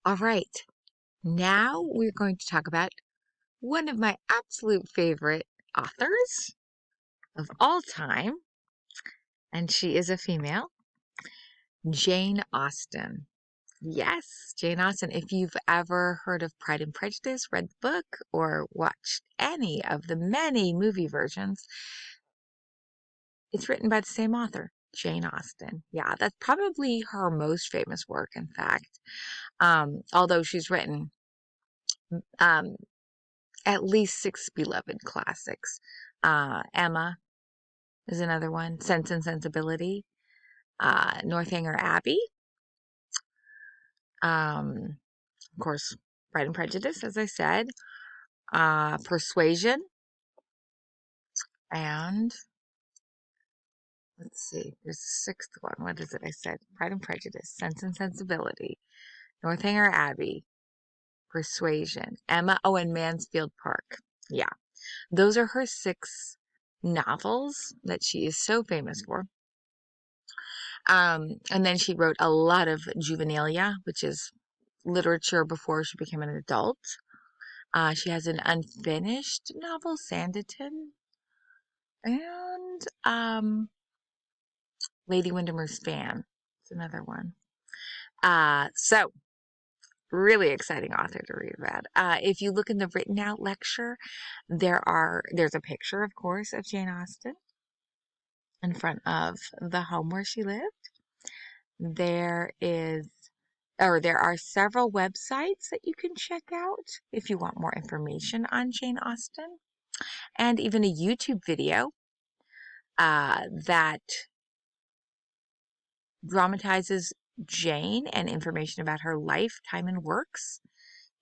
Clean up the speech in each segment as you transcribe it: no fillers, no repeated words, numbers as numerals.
All right, now we're going to talk about one of my absolute favorite authors of all time, and she is a female, Jane Austen. Yes, Jane Austen. If you've ever heard of Pride and Prejudice, read the book, or watched any of the many movie versions, it's written by the same author, Jane Austen. Yeah, that's probably her most famous work, in fact. Although she's written um, at least six beloved classics. Emma is another one. Sense and Sensibility. Northanger Abbey. Of course, Pride and Prejudice, as I said. Persuasion. And let's see, there's a sixth one. What is it? I said Pride and Prejudice, Sense and Sensibility, Northanger Abbey, Persuasion, Emma. Oh, and Mansfield Park. Yeah, those are her six novels that she is so famous for. And then she wrote a lot of juvenilia, which is literature before she became an adult. She has an unfinished novel, Sanditon, and Lady Windermere's Fan. It's another one. So really exciting author to read about. If you look in the written out lecture, there's a picture, of course, of Jane Austen in front of the home where she lived. There are several websites that you can check out if you want more information on Jane Austen, and even a YouTube video that dramatizes Jane and information about her life, time, and works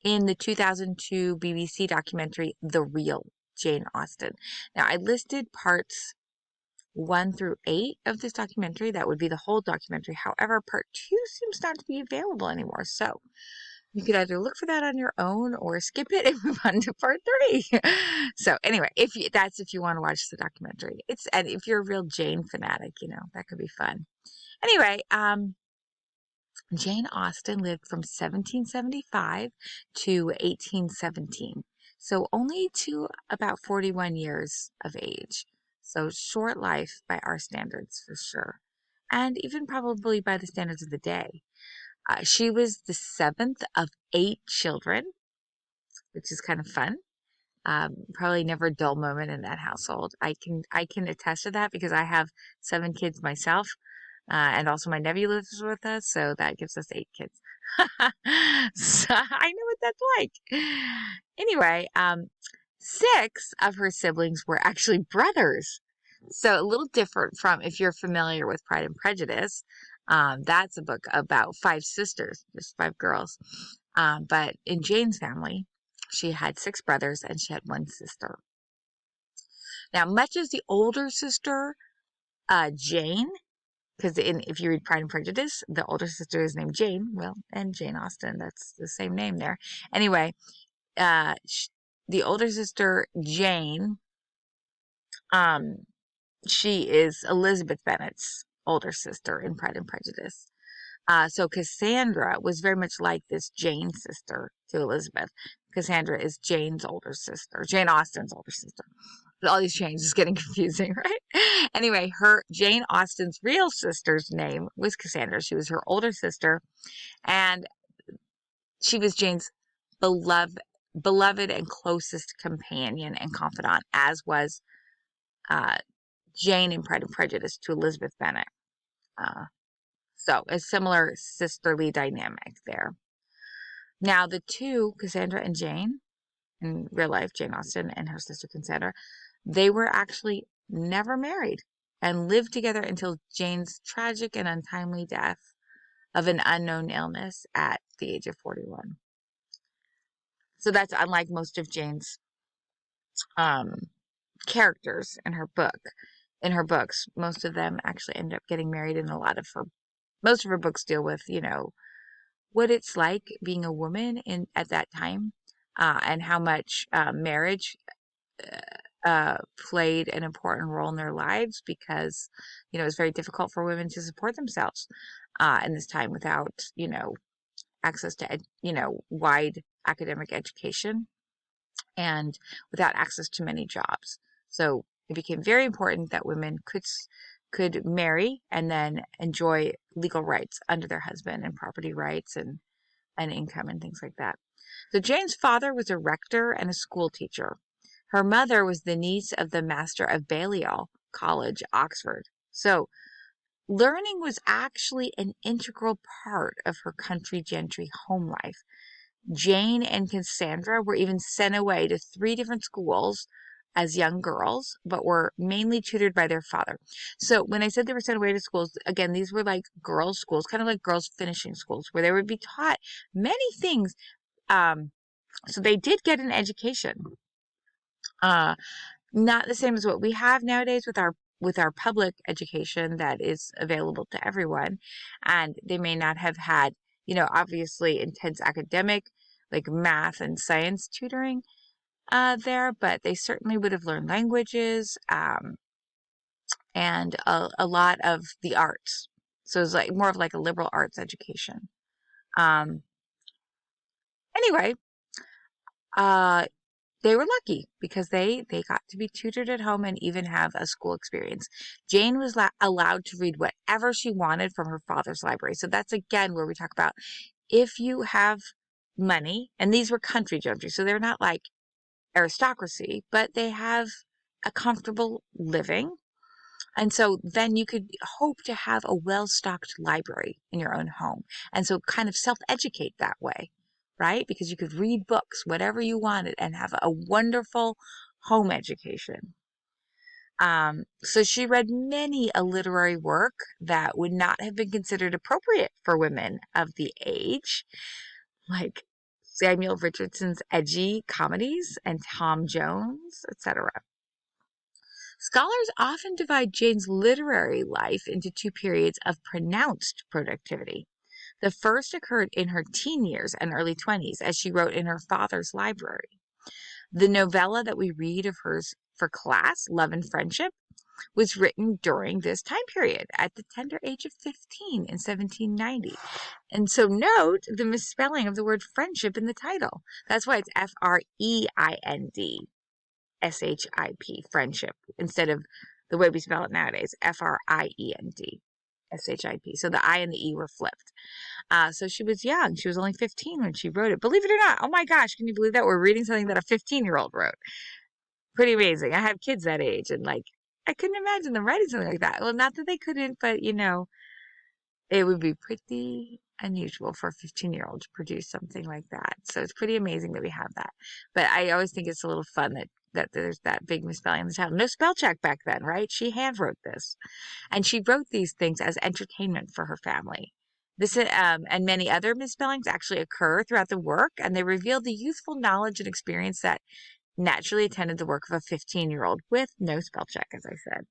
in the 2002 BBC documentary, The Real Jane Austen. Now, I listed parts 1 through 8 of this documentary. That would be the whole documentary. However, part 2 seems not to be available anymore. So you could either look for that on your own or skip it and move on to part 3. So anyway, if you want to watch the documentary, and if you're a real Jane fanatic, that could be fun. Anyway, Jane Austen lived from 1775 to 1817. So only to about 41 years of age. So short life by our standards for sure. And even probably by the standards of the day. She was the seventh of 8 children, which is kind of fun. Probably never a dull moment in that household. I can attest to that because I have 7 kids myself, and also my nephew lives with us, so that gives us 8 kids. So I know what that's like. Anyway, 6 of her siblings were actually brothers. So a little different from if you're familiar with Pride and Prejudice. That's a book about 5 sisters, just 5 girls. But in Jane's family, she had 6 brothers and she had 1 sister. Now, much as the older sister, Jane, because if you read Pride and Prejudice, the older sister is named Jane, and Jane Austen, that's the same name there. Anyway, the older sister, Jane, she is Elizabeth Bennet's older sister in Pride and Prejudice. So Cassandra was very much like this Jane sister to Elizabeth. Cassandra is Jane Austen's older sister. All these changes is getting confusing, right? Anyway, Jane Austen's real sister's name was Cassandra. She was her older sister, and she was Jane's beloved and closest companion and confidant, as was Jane in Pride and Prejudice to Elizabeth Bennet. So a similar sisterly dynamic there. Now, the two, Cassandra and Jane, in real life, Jane Austen and her sister Cassandra, they were actually never married and lived together until Jane's tragic and untimely death of an unknown illness at the age of 41. So that's unlike most of Jane's characters in her book. In her books, most of them actually end up getting married, and most of her books deal with, what it's like being a woman at that time, and how much marriage played an important role in their lives because, it was very difficult for women to support themselves in this time without, access to, wide academic education and without access to many jobs. So it became very important that women could marry and then enjoy legal rights under their husband and property rights and income and things like that. So Jane's father was a rector and a school teacher. Her mother was the niece of the master of Balliol College, Oxford. So learning was actually an integral part of her country gentry home life. Jane and Cassandra were even sent away to 3 different schools as young girls, but were mainly tutored by their father. So when I said they were sent away to schools, again, these were like girls' schools, kind of like girls' finishing schools, where they would be taught many things. So they did get an education. Not the same as what we have nowadays with our public education that is available to everyone. And they may not have had, obviously intense academic, like math and science tutoring there, but they certainly would have learned languages and a lot of the arts. So it's like more of like a liberal arts education. Anyway, they were lucky because they got to be tutored at home and even have a school experience. Jane was allowed to read whatever she wanted from her father's library. So that's again where we talk about if you have money, and these were country gentry, so they're not like aristocracy, but they have a comfortable living. And so then you could hope to have a well-stocked library in your own home. And so kind of self-educate that way, right? Because you could read books, whatever you wanted, and have a wonderful home education. So she read many a literary work that would not have been considered appropriate for women of the age, like Samuel Richardson's edgy comedies and Tom Jones, etc. Scholars often divide Jane's literary life into 2 periods of pronounced productivity. The first occurred in her teen years and early 20s, as she wrote in her father's library. The novella that we read of hers for class, Love and Friendship, was written during this time period at the tender age of 15 in 1790. And so note the misspelling of the word friendship in the title. That's why it's F-R-E-I-N-D. S-H-I-P, friendship, instead of the way we spell it nowadays, F-R-I-E-N-D, S-H-I-P. So the I and the E were flipped. So she was young. She was only 15 when she wrote it. Believe it or not, oh my gosh, can you believe that? We're reading something that a 15-year-old wrote. Pretty amazing. I have kids that age, and I couldn't imagine them writing something like that. Well, not that they couldn't, but it would be pretty unusual for a 15-year-old to produce something like that. So it's pretty amazing that we have that. But I always think it's a little fun that there's that big misspelling in the title. No spell check back then, right? She hand wrote this. And she wrote these things as entertainment for her family. This and many other misspellings actually occur throughout the work, and they reveal the youthful knowledge and experience that naturally attended the work of a 15-year-old with no spell check, as I said.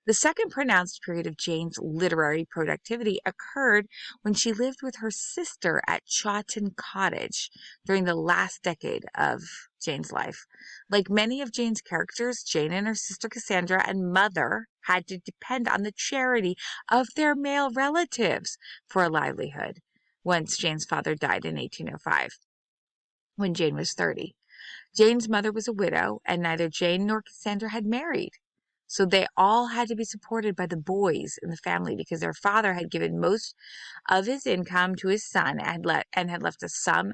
The second pronounced period of Jane's literary productivity occurred when she lived with her sister at Chawton Cottage during the last decade of Jane's life. Like many of Jane's characters, Jane and her sister Cassandra and mother had to depend on the charity of their male relatives for a livelihood once Jane's father died in 1805, when Jane was 30. Jane's mother was a widow, and neither Jane nor Cassandra had married. So they all had to be supported by the boys in the family because their father had given most of his income to his son and had left a sum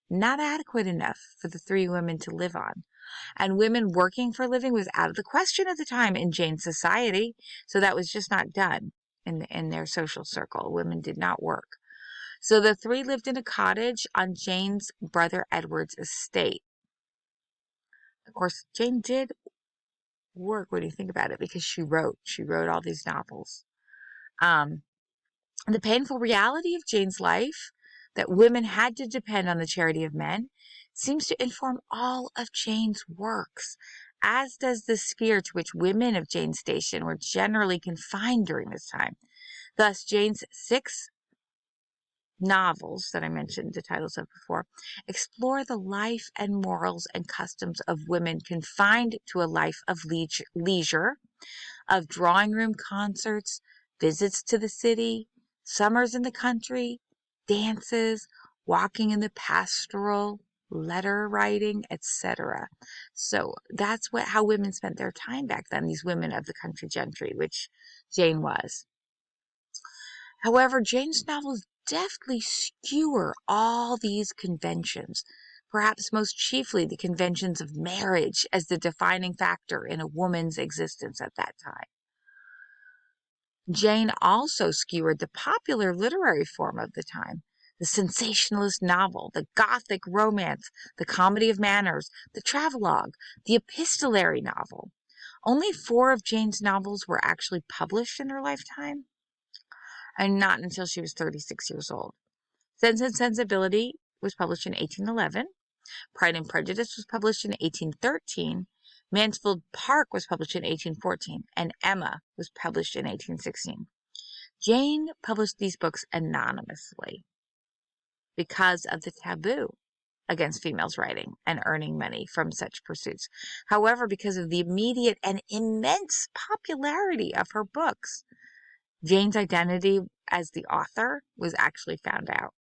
not adequate enough for the 3 women to live on. And women working for a living was out of the question at the time in Jane's society, so that was just not done in their social circle. Women did not work. So the 3 lived in a cottage on Jane's brother Edward's estate. Of course, Jane did work when you think about it because she wrote all these novels. The painful reality of Jane's life, that women had to depend on the charity of men, seems to inform all of Jane's works, as does the sphere to which women of Jane's station were generally confined during this time. Thus, Jane's 6 novels that I mentioned the titles of before explore the life and morals and customs of women confined to a life of leisure, of drawing room concerts, visits to the city, summers in the country, dances, walking in the pastoral, letter writing, etc. So that's how women spent their time back then, these women of the country gentry, which Jane was. However, Jane's novels deftly skewer all these conventions, perhaps most chiefly the conventions of marriage as the defining factor in a woman's existence at that time. Jane also skewered the popular literary form of the time, the sensationalist novel, the gothic romance, the comedy of manners, the travelogue, the epistolary novel. Only 4 of Jane's novels were actually published in her lifetime, and not until she was 36 years old. Sense and Sensibility was published in 1811. Pride and Prejudice was published in 1813. Mansfield Park was published in 1814, and Emma was published in 1816. Jane published these books anonymously because of the taboo against females writing and earning money from such pursuits. However, because of the immediate and immense popularity of her books, Jane's identity as the author was actually found out.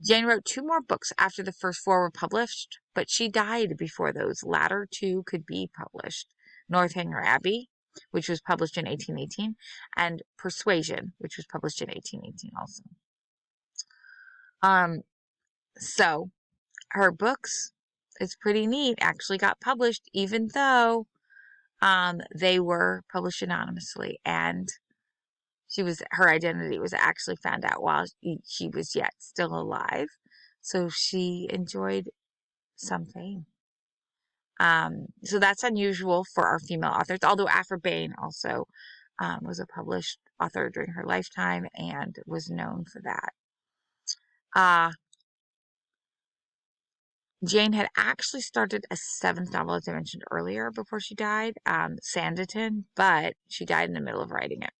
Jane wrote 2 more books after the first 4 were published, but she died before those latter 2 could be published. Northanger Abbey, which was published in 1818, and Persuasion, which was published in 1818 also. So her books, it's pretty neat, actually got published, even though they were published anonymously, and her identity was actually found out while she was yet still alive. So she enjoyed some fame. So that's unusual for our female authors, although Aphra Behn also was a published author during her lifetime and was known for that. Jane had actually started a 7th novel, as I mentioned earlier, before she died, Sanditon, but she died in the middle of writing it.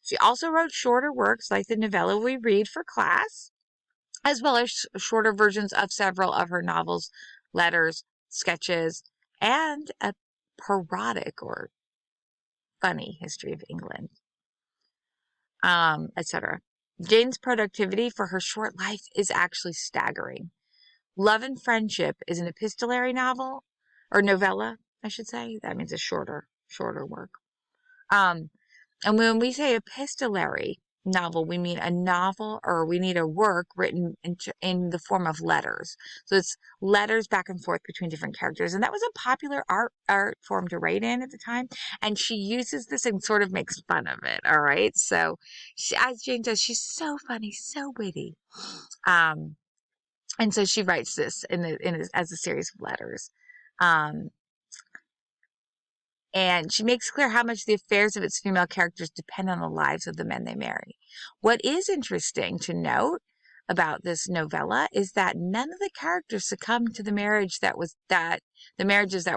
She also wrote shorter works like the novella we read for class, as well as shorter versions of several of her novels, letters, sketches, and a parodic or funny history of England, etc. Jane's productivity for her short life is actually staggering. Love and Friendship is an epistolary novel, or novella, I should say. That means a shorter work. And when we say epistolary novel, we mean a novel, or we need a work written in the form of letters. So it's letters back and forth between different characters. And that was a popular art form to write in at the time. And she uses this and sort of makes fun of it. All right. So as Jane does, she's so funny, so witty. And so she writes this as a series of letters. And she makes clear how much the affairs of its female characters depend on the lives of the men they marry. What is interesting to note about this novella is that none of the characters succumbed to the marriages that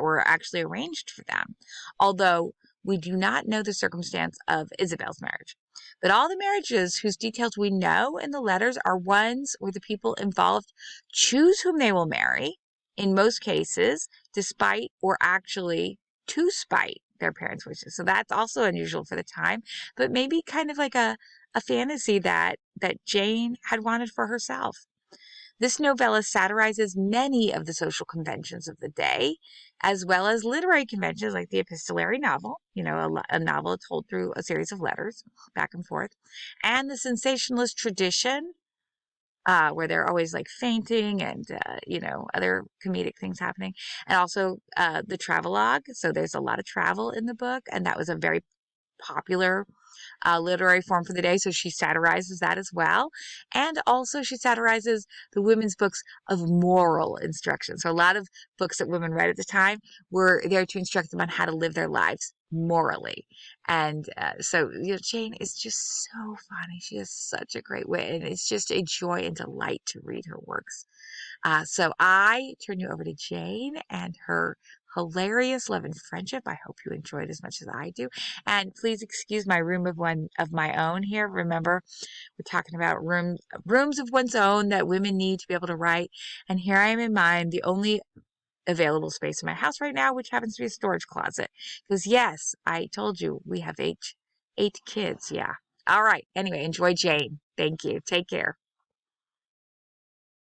were actually arranged for them, although we do not know the circumstance of Isabel's marriage. But all the marriages whose details we know in the letters are ones where the people involved choose whom they will marry, in most cases, despite or actually to spite their parents' wishes. So that's also unusual for the time, but maybe kind of like a fantasy that Jane had wanted for herself. This novella satirizes many of the social conventions of the day, as well as literary conventions like the epistolary novel, a novel told through a series of letters back and forth, and the sensationalist tradition, where they're always like fainting and, other comedic things happening. And also the travelogue. So there's a lot of travel in the book, and that was a very popular literary form for the day. So she satirizes that as well. And also she satirizes the women's books of moral instruction. So a lot of books that women read at the time were there to instruct them on how to live their lives morally. And so Jane is just so funny. She has such a great wit, and it's just a joy and delight to read her works. So I turn you over to Jane and her hilarious Love and Friendship. I hope you enjoyed as much as I do. And please excuse my room of one of my own here. Remember, we're talking about rooms of one's own that women need to be able to write. And here I am in mine, the only available space in my house right now, which happens to be a storage closet. Because yes, I told you we have eight kids. Yeah. All right. Anyway, enjoy Jane. Thank you. Take care.